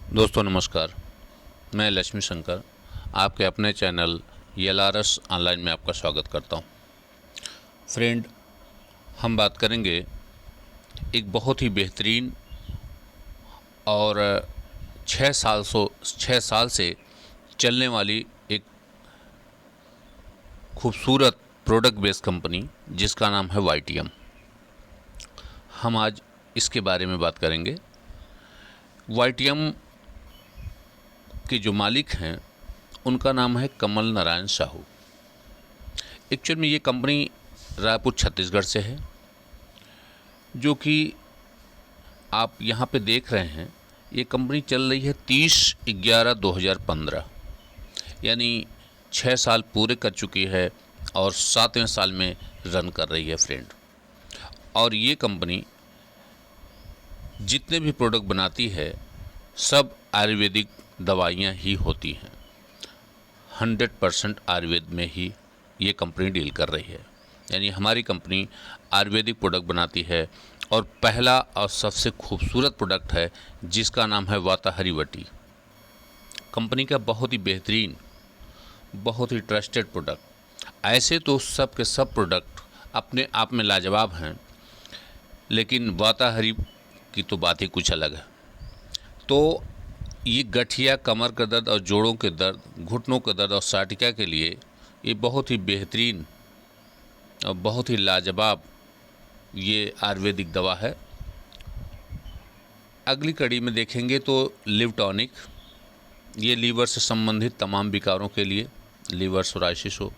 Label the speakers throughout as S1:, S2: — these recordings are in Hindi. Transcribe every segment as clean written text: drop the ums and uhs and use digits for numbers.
S1: दोस्तों नमस्कार। मैं लक्ष्मी शंकर आपके अपने चैनल एलआरएस ऑनलाइन में आपका स्वागत करता हूं। फ्रेंड, हम बात करेंगे एक बहुत ही बेहतरीन और 6 साल से चलने वाली एक खूबसूरत प्रोडक्ट बेस्ड कंपनी जिसका नाम है वाईटीएम। हम आज इसके बारे में बात करेंगे। वाईटीएम के जो मालिक हैं उनका नाम है कमल नारायण साहू। एक्चुअल में ये कंपनी रायपुर छत्तीसगढ़ से है, जो कि आप यहाँ पे देख रहे हैं। ये कंपनी चल रही है 30/11/2015, यानी 6 साल पूरे कर चुकी है और 7वें साल में रन कर रही है फ्रेंड। और ये कंपनी जितने भी प्रोडक्ट बनाती है सब आयुर्वेदिक दवाइयाँ ही होती हैं। 100% आयुर्वेद में ही ये कंपनी डील कर रही है, यानी हमारी कंपनी आयुर्वेदिक प्रोडक्ट बनाती है। और पहला और सबसे खूबसूरत प्रोडक्ट है जिसका नाम है वाताहरी वटी। कंपनी का बहुत ही बेहतरीन, बहुत ही ट्रस्टेड प्रोडक्ट। ऐसे तो सब के सब प्रोडक्ट अपने आप में लाजवाब हैं, लेकिन वाताहरी की तो बात ही कुछ अलग है। तो ये गठिया, कमर का दर्द और जोड़ों के दर्द, घुटनों का दर्द और साटिका के लिए ये बहुत ही बेहतरीन और बहुत ही लाजवाब ये आयुर्वेदिक दवा है। अगली कड़ी में देखेंगे तो लिव टॉनिक, ये लीवर से संबंधित तमाम विकारों के लिए, लीवर सोराइसिस हो,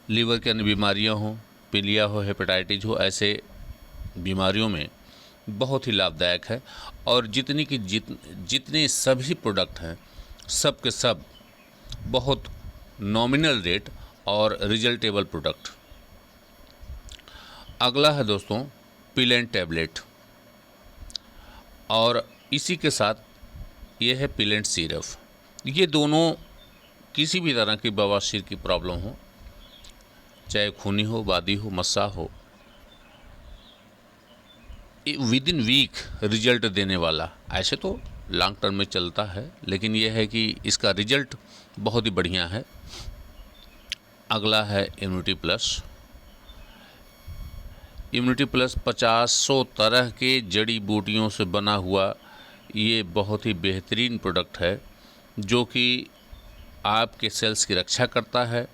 S1: लीवर की अन्य बीमारियां हो, पीलिया हो, हेपेटाइटिस हो, ऐसे बीमारियों में बहुत ही लाभदायक है। और जितने सभी प्रोडक्ट हैं सब के सब बहुत नॉमिनल रेट और रिजल्टेबल प्रोडक्ट। अगला है दोस्तों पिलेंट टैबलेट, और इसी के साथ ये है पिलेंट सिरप। ये दोनों किसी भी तरह की बवासीर की प्रॉब्लम हो, चाहे खूनी हो, वादी हो, मस्सा हो, विद इन वीक रिजल्ट देने वाला। ऐसे तो लॉन्ग टर्म में चलता है, लेकिन यह है कि इसका रिजल्ट बहुत ही बढ़िया है। अगला है इम्यूनिटी प्लस। इम्यूनिटी प्लस 50 तरह के जड़ी बूटियों से बना हुआ ये बहुत ही बेहतरीन प्रोडक्ट है, जो कि आपके सेल्स की रक्षा करता है,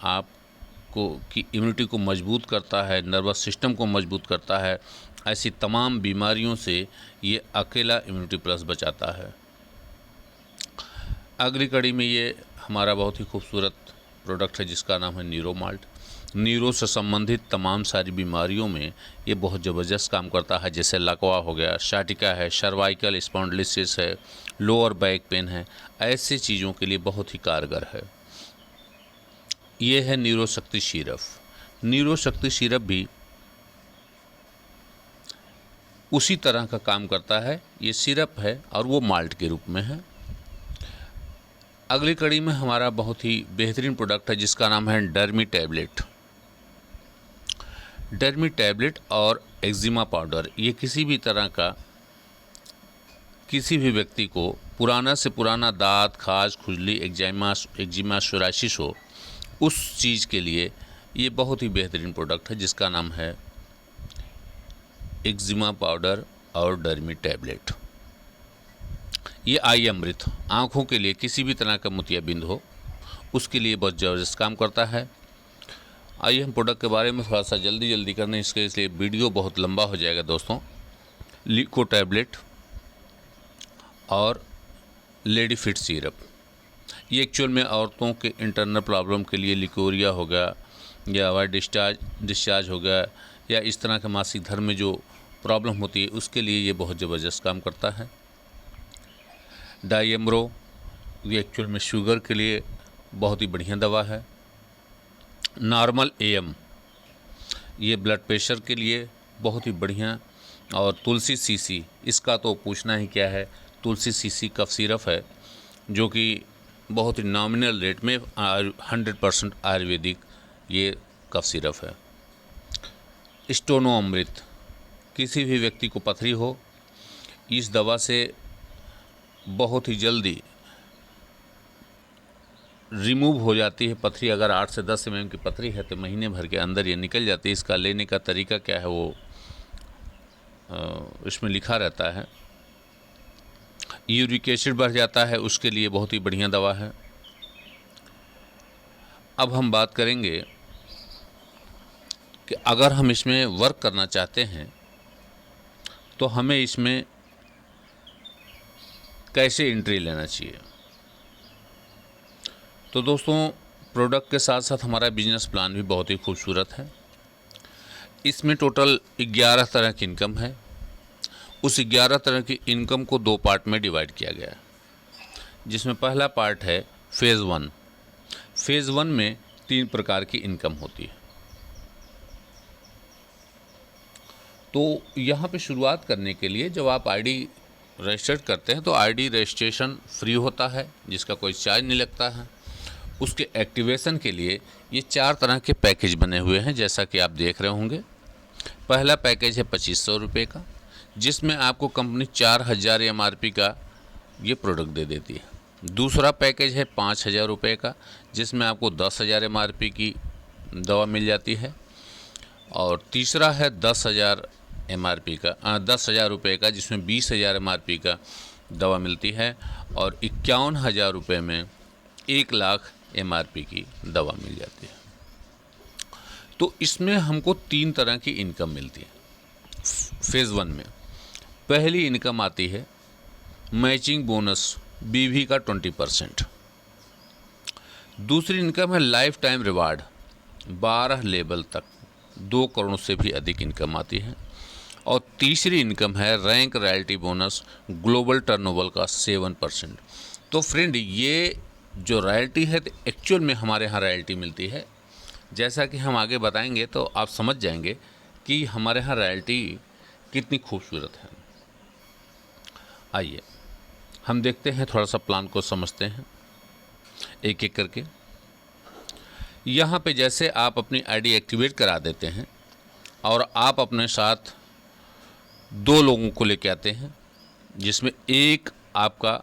S1: आपको की इम्यूनिटी को मजबूत करता है, नर्वस सिस्टम को मजबूत करता है। ऐसी तमाम बीमारियों से ये अकेला इम्यूनिटी प्लस बचाता है। अगली कड़ी में ये हमारा बहुत ही खूबसूरत प्रोडक्ट है जिसका नाम है नीरो माल्ट। नीरो से संबंधित तमाम सारी बीमारियों में ये बहुत ज़बरदस्त काम करता है, जैसे लकवा हो गया, साटिका है, सर्वाइकल स्पॉन्डिलोसिस है, लोअर बैक पेन है, ऐसी चीज़ों के लिए बहुत ही कारगर है। ये है नीरो शक्ति सिरप। नीरो शक्ति सिरप भी उसी तरह का काम करता है। ये सिरप है और वो माल्ट के रूप में है। अगली कड़ी में हमारा बहुत ही बेहतरीन प्रोडक्ट है जिसका नाम है डर्मी टैबलेट। डर्मी टैबलेट और एक्जिमा पाउडर, ये किसी भी तरह का, किसी भी व्यक्ति को पुराना से पुराना दांत, खाज, खुजली, एक्जिमा, सोराइसिस हो, उस चीज़ के लिए ये बहुत ही बेहतरीन प्रोडक्ट है जिसका नाम है एक्जिमा पाउडर और डर्मी टैबलेट। ये आई अमृत, आँखों के लिए किसी भी तरह का मोतियाबिंद हो उसके लिए बहुत ज़बरदस्त काम करता है। आइए हम प्रोडक्ट के बारे में थोड़ा सा जल्दी करने, इसलिए वीडियो बहुत लंबा हो जाएगा दोस्तों। लिको टैबलेट और लेडी फिट सिरप, ये एक्चुअल में औरतों के इंटरनल प्रॉब्लम के लिए, लिकोरिया हो गया या वाइट डिस्चार्ज हो गया, या इस तरह के मासिक धर्म में जो प्रॉब्लम होती है उसके लिए ये बहुत ज़बरदस्त काम करता है। डायमरो, ये एक्चुअल में शुगर के लिए बहुत ही बढ़िया दवा है। नॉर्मल एम, ये ब्लड प्रेशर के लिए बहुत ही बढ़िया। और तुलसी सीसी, इसका तो पूछना ही क्या है। तुलसी सीसी कफ सिरप है जो कि बहुत ही नॉमिनल रेट में 100% आयुर्वेदिक ये कफ सिरप है। स्टोनो अमृत, किसी भी व्यक्ति को पथरी हो इस दवा से बहुत ही जल्दी रिमूव हो जाती है पथरी। अगर 8 से 10 mm की पथरी है तो महीने भर के अंदर ये निकल जाती है। इसका लेने का तरीका क्या है वो इसमें लिखा रहता है। यूरिक एसिड बढ़ जाता है, उसके लिए बहुत ही बढ़िया दवा है। अब हम बात करेंगे कि अगर हम इसमें वर्क करना चाहते हैं तो हमें इसमें कैसे एंट्री लेना चाहिए। तो दोस्तों, प्रोडक्ट के साथ साथ हमारा बिजनेस प्लान भी बहुत ही खूबसूरत है। इसमें टोटल 11 तरह की इनकम है। उस 11 तरह की इनकम को 2 पार्ट में डिवाइड किया गया है, जिसमें पहला पार्ट है फेज़ 1। फेज़ 1 में 3 प्रकार की इनकम होती है। तो यहाँ पे शुरुआत करने के लिए जब आप आईडी रजिस्टर करते हैं तो आईडी रजिस्ट्रेशन फ्री होता है, जिसका कोई चार्ज नहीं लगता है। उसके एक्टिवेशन के लिए ये 4 तरह के पैकेज बने हुए हैं, जैसा कि आप देख रहे होंगे। पहला पैकेज है 2500 रुपये का, जिसमें आपको कंपनी 4000 MRP का ये प्रोडक्ट दे देती है। दूसरा पैकेज है 5000 रुपये का, जिसमें आपको 10,000 MRP की दवा मिल जाती है। और तीसरा है 10,000 MRP का 10,000 रुपये का, जिसमें 20,000 MRP का दवा मिलती है। और 51,000 रुपये में 1 लाख MRP की दवा मिल जाती है। तो इसमें हमको 3 तरह की इनकम मिलती है फेज़ 1 में। पहली इनकम आती है मैचिंग बोनस BV का 20%। दूसरी इनकम है लाइफ टाइम रिवार्ड 12 लेवल तक 2 करोड़ से भी अधिक इनकम आती है। और तीसरी इनकम है rank royalty bonus global turnover का 7%। तो फ्रेंड, ये जो रॉयल्टी है तो एक्चुअल में हमारे यहाँ रॉयल्टी मिलती है। जैसा कि हम आगे बताएंगे तो आप समझ जाएंगे कि हमारे यहाँ रॉयल्टी कितनी खूबसूरत है। आइए हम देखते हैं, थोड़ा सा प्लान को समझते हैं एक एक करके। यहाँ पे जैसे आप अपनी आईडी एक्टिवेट करा देते हैं और आप अपने साथ 2 लोगों को लेके आते हैं, जिसमें एक आपका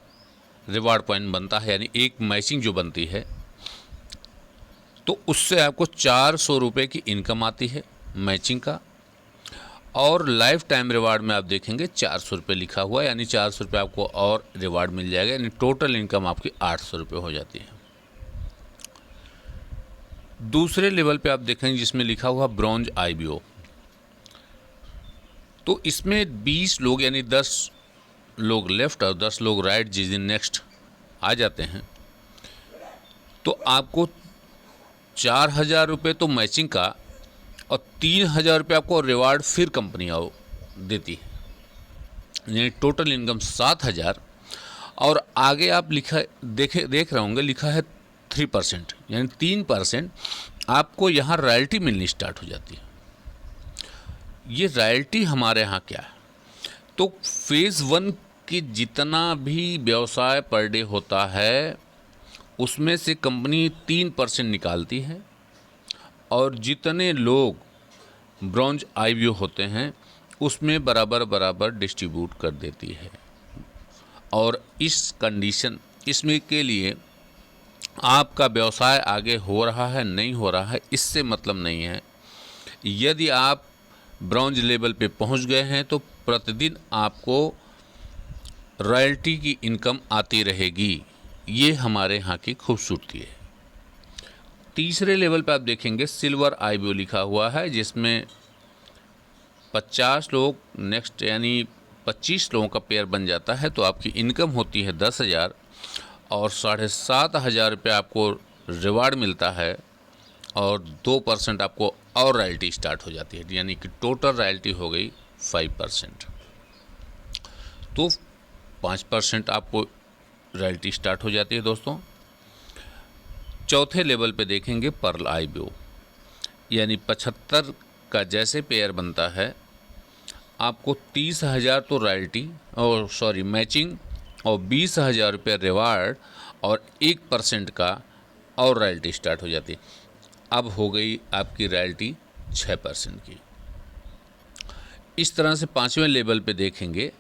S1: रिवार्ड पॉइंट बनता है, यानी एक मैचिंग जो बनती है, तो उससे आपको 400 रुपये की इनकम आती है मैचिंग का। और लाइफ टाइम रिवार्ड में आप देखेंगे 400 रुपये लिखा हुआ है, यानी 400 रुपये आपको और रिवार्ड मिल जाएगा, यानी टोटल इनकम आपकी 800 रुपये हो जाती है। दूसरे लेवल पे आप देखेंगे जिसमें लिखा हुआ ब्रॉन्ज IBO, तो इसमें 20 लोग यानी 10 लोग लेफ़्ट और 10 लोग राइट जिस दिन नेक्स्ट आ जाते हैं, तो आपको 4,000 रुपये तो मैचिंग का और 3,000 रुपये आपको रिवार्ड फिर कंपनी आओ देती है, यानी टोटल इनकम 7,000। और आगे आप देख रहे होंगे लिखा है 3%, यानी 3% आपको यहाँ रॉयल्टी मिलनी स्टार्ट हो जाती है। ये रॉयल्टी हमारे यहाँ क्या है, तो फेज़ 1 की जितना भी व्यवसाय पर डे होता है उसमें से कंपनी 3% निकालती है, और जितने लोग ब्रॉन्ज IBO होते हैं उसमें बराबर बराबर डिस्ट्रीब्यूट कर देती है। और इस कंडीशन इसमें के लिए आपका व्यवसाय आगे हो रहा है नहीं हो रहा है इससे मतलब नहीं है। यदि आप ब्रॉन्ज लेवल पे पहुंच गए हैं तो प्रतिदिन आपको रॉयल्टी की इनकम आती रहेगी। ये हमारे यहाँ की खूबसूरती है। तीसरे लेवल पे आप देखेंगे सिल्वर IBO लिखा हुआ है, जिसमें 50 लोग नेक्स्ट यानी 25 लोगों का पेयर बन जाता है, तो आपकी इनकम होती है 10,000 और 7,500 रुपये आपको रिवार्ड मिलता है, और 2% आपको और रॉयल्टी स्टार्ट हो जाती है, यानी कि टोटल रॉयल्टी हो गई 5%। तो 5% आपको रॉयल्टी स्टार्ट हो जाती है दोस्तों। चौथे लेवल पे देखेंगे पर्ल IBO, यानी 75 का जैसे पेयर बनता है आपको 30,000 तो रॉयल्टी और मैचिंग और 20,000 रुपये रिवार्ड और 1% का और रॉयल्टी स्टार्ट हो जाती है। अब हो गई आपकी रॉयल्टी 6% की। इस तरह से 5वें लेवल पे देखेंगे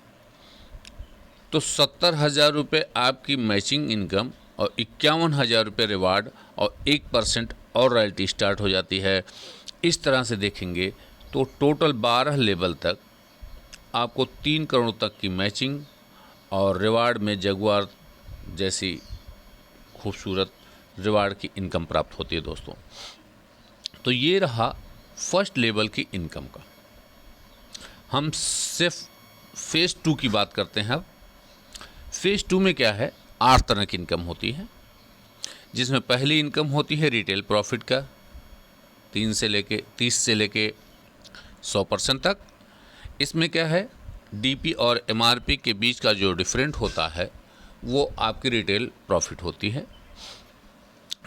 S1: तो 70,000 रुपये आपकी मैचिंग इनकम और 51,000 रुपये रिवार्ड और 1% और रॉयल्टी स्टार्ट हो जाती है। इस तरह से देखेंगे तो टोटल 12 लेवल तक आपको 3 करोड़ तक की मैचिंग और रिवार्ड में जगुआर जैसी खूबसूरत रिवार्ड की इनकम प्राप्त होती है दोस्तों। तो ये रहा फर्स्ट लेवल की इनकम का। हम सिर्फ फेज़ 2 की बात करते हैं। अब फेज़ 2 में क्या है, 8 तरह की इनकम होती है, जिसमें पहली इनकम होती है रिटेल प्रॉफिट का 30 से लेके 100% तक। इसमें क्या है, डीपी और एमआरपी के बीच का जो डिफरेंट होता है वो आपकी रिटेल प्रॉफिट होती है।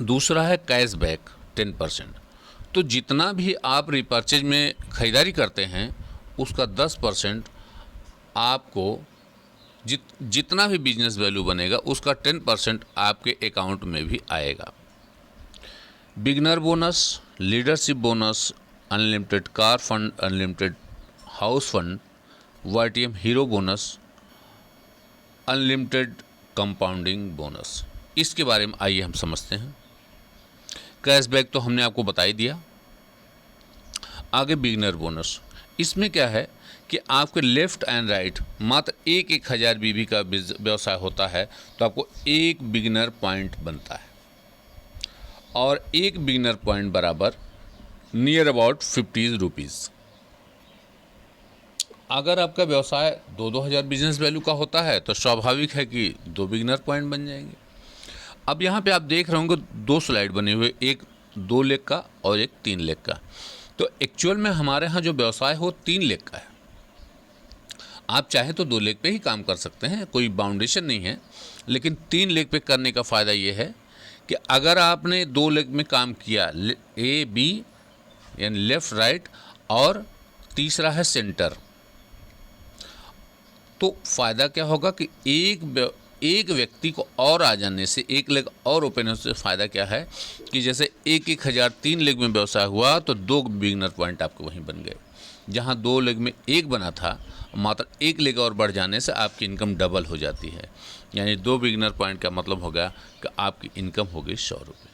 S1: दूसरा है कैशबैक 10%। तो जितना भी आप रिपर्चेज में ख़रीदारी करते हैं उसका 10% आपको जितना भी बिजनेस वैल्यू बनेगा उसका 10% आपके अकाउंट में भी आएगा। Beginner bonus, leadership bonus, unlimited car fund, unlimited house fund, YTM hero bonus, unlimited compounding bonus, इसके बारे में आइए हम समझते हैं। कैशबैक तो हमने आपको बता ही दिया। आगे बिगनर बोनस, इसमें क्या है कि आपके लेफ़्ट एंड राइट मात्र 1,000 बीबी का व्यवसाय होता है तो आपको 1 बिगनर पॉइंट बनता है, और 1 बिगनर पॉइंट बराबर नियर अबाउट 50 रुपीज़। अगर आपका व्यवसाय 2-2 हज़ार बिजनेस वैल्यू का होता है तो स्वाभाविक है कि 2 बिगनर पॉइंट बन जाएंगे। अब यहाँ पे आप देख रहे होंगे 2 स्लाइड बने हुए, एक 2 लाख का और एक 3 लाख का। तो एक्चुअल में हमारे यहाँ जो व्यवसाय हो 3 लाख का है। आप चाहे तो 2 लाख पे ही काम कर सकते हैं, कोई बाउंडेशन नहीं है, लेकिन 3 लाख पे करने का फ़ायदा ये है कि अगर आपने 2 लाख में काम किया, ए बी यानी लेफ़्ट राइट और तीसरा है सेंटर, तो फ़ायदा क्या होगा कि एक व्यक्ति को और आ जाने से, 1 लाख और ओपन होने से फ़ायदा क्या है कि जैसे 1,000 3 लाख में व्यवसाय हुआ तो 2 बिगनर पॉइंट आपके वहीं बन गए। जहां 2 लाख में 1 बना था, मात्र 1 लाख और बढ़ जाने से आपकी इनकम डबल हो जाती है। यानी 2 बिगनर पॉइंट का मतलब हो गया कि आपकी इनकम हो गई 100 रुपये।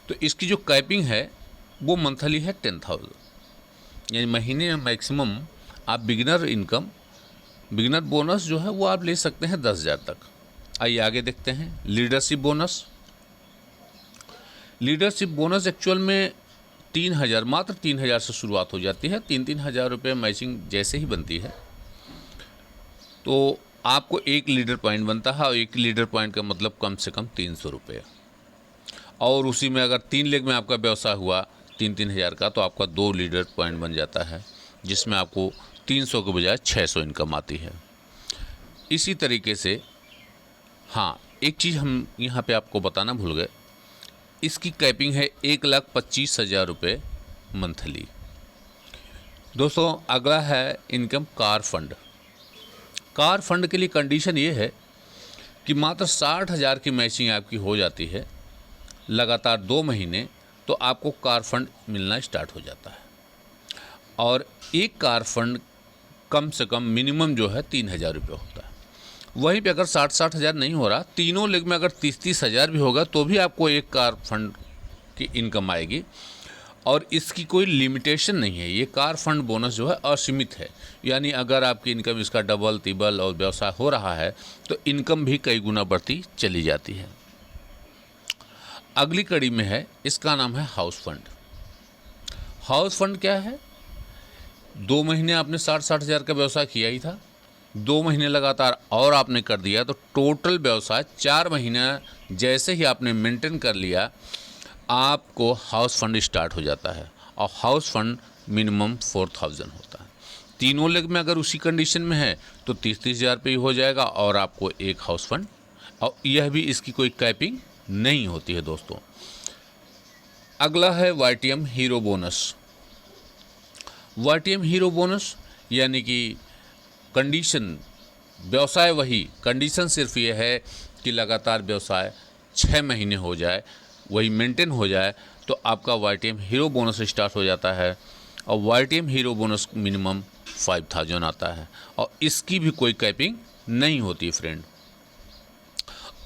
S1: तो इसकी जो कैपिंग है वो मंथली है 10,000, यानी महीने में मैक्सिमम आप बिगिनर बोनस जो है वो आप ले सकते हैं 10,000 तक। आइए आगे देखते हैं leadership bonus. Leadership bonus actual में 3,000, मात्र 3,000 से शुरुआत हो जाती है। 3-3 हज़ार रुपये मैचिंग जैसे ही बनती है तो आपको 1 लीडर पॉइंट बनता है, और 1 लीडर पॉइंट का मतलब कम से कम 300 रुपये। और उसी में अगर 3 लाख में आपका व्यवसाय हुआ 3-3 हज़ार का तो आपका 2 लीडर पॉइंट बन जाता है, जिसमें आपको 300 के बजाय 600 इनकम आती है। इसी तरीके से हाँ, एक चीज़ हम यहाँ पे आपको बताना भूल गए, इसकी कैपिंग है 1,25,000 रुपये मंथली। दोस्तों अगला है income car fund. Car fund के लिए कंडीशन ये है कि मात्र 60,000 की मैचिंग आपकी हो जाती है लगातार 2 महीने, तो आपको कार फंड मिलना स्टार्ट हो जाता है। और एक कार फंड कम से कम मिनिमम जो है 3,000 रुपये होता है। वहीं पे अगर 60 हज़ार नहीं हो रहा, तीनों लेग में अगर 30 हज़ार भी होगा तो भी आपको एक कार फंड की इनकम आएगी, और इसकी कोई लिमिटेशन नहीं है। ये कार फंड बोनस जो है असीमित है, यानी अगर आपकी इनकम इसका डबल तिबल और व्यवसाय हो रहा है तो इनकम भी कई गुना बढ़ती चली जाती है। अगली कड़ी में है, इसका नाम है हाउस फंड। हाउस फंड क्या है? 2 महीने आपने 60 हज़ार का व्यवसाय किया ही था, 2 महीने लगातार और आपने कर दिया तो टोटल व्यवसाय 4 महीना जैसे ही आपने मेंटेन कर लिया, आपको हाउस फंड स्टार्ट हो जाता है। और हाउस फंड मिनिमम 4,000 होता है। तीनों लेग में अगर उसी कंडीशन में है तो 30-30 हज़ार पे ही हो जाएगा, और आपको एक हाउस फंड, और यह भी इसकी कोई कैपिंग नहीं होती है दोस्तों। अगला है YTM hero bonus. YTM hero bonus यानी कि कंडीशन, व्यवसाय वही, कंडीशन सिर्फ ये है कि लगातार व्यवसाय 6 महीने हो जाए, वही मेंटेन हो जाए, तो आपका वाईटीएम हीरो बोनस स्टार्ट हो जाता है। और वाईटीएम हीरो बोनस मिनिमम 5,000 आता है, और इसकी भी कोई कैपिंग नहीं होती फ्रेंड।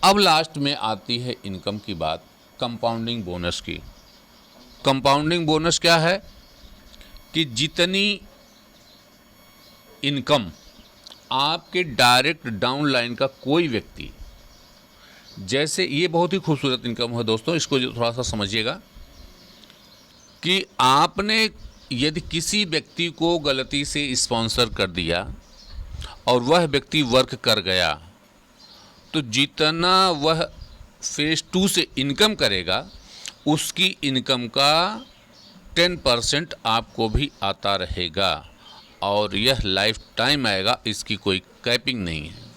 S1: अब लास्ट में आती है इनकम की बात, कंपाउंडिंग बोनस की। कंपाउंडिंग बोनस क्या है कि जितनी इनकम आपके डायरेक्ट डाउन लाइन का कोई व्यक्ति, जैसे ये बहुत ही खूबसूरत इनकम है दोस्तों, इसको थोड़ा सा समझिएगा कि आपने यदि किसी व्यक्ति को गलती से स्पॉन्सर कर दिया और वह व्यक्ति वर्क कर गया, तो जितना वह फेज़ 2 से इनकम करेगा उसकी इनकम का 10% आपको भी आता रहेगा और यह लाइफ टाइम आएगा, इसकी कोई कैपिंग नहीं है।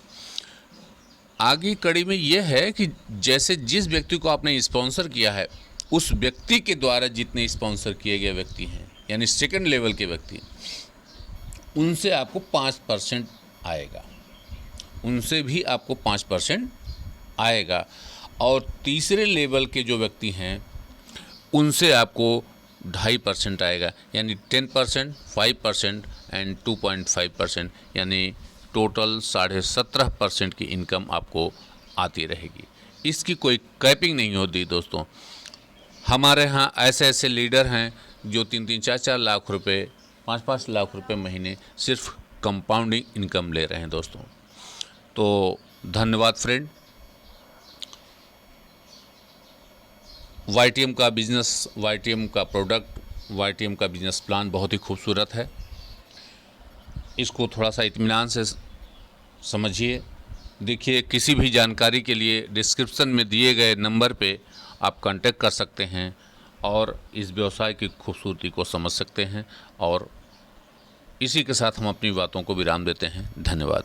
S1: आगे कड़ी में यह है कि जैसे जिस व्यक्ति को आपने स्पॉन्सर किया है उस व्यक्ति के द्वारा जितने स्पॉन्सर किए गए व्यक्ति हैं, यानी सेकंड लेवल के व्यक्ति, उनसे आपको 5% आएगा, उनसे भी आपको 5% आएगा। और तीसरे लेवल के जो व्यक्ति हैं उनसे आपको 2.5% आएगा, यानी 10%, 5% एंड 2.5%, यानी टोटल 17.5% की इनकम आपको आती रहेगी। इसकी कोई कैपिंग नहीं होती दोस्तों। हमारे यहाँ ऐसे ऐसे लीडर हैं जो 3-3, 4-4 लाख रुपए, 5-5 लाख रुपए महीने सिर्फ कंपाउंडिंग इनकम ले रहे हैं दोस्तों। तो धन्यवाद फ्रेंड। YTM का बिज़नेस, YTM का प्रोडक्ट, YTM का बिज़नेस प्लान बहुत ही खूबसूरत है। इसको थोड़ा सा इत्मीनान से समझिए। देखिए, किसी भी जानकारी के लिए डिस्क्रिप्शन में दिए गए नंबर पे आप कांटेक्ट कर सकते हैं और इस व्यवसाय की खूबसूरती को समझ सकते हैं। और इसी के साथ हम अपनी बातों को विराम देते हैं। धन्यवाद।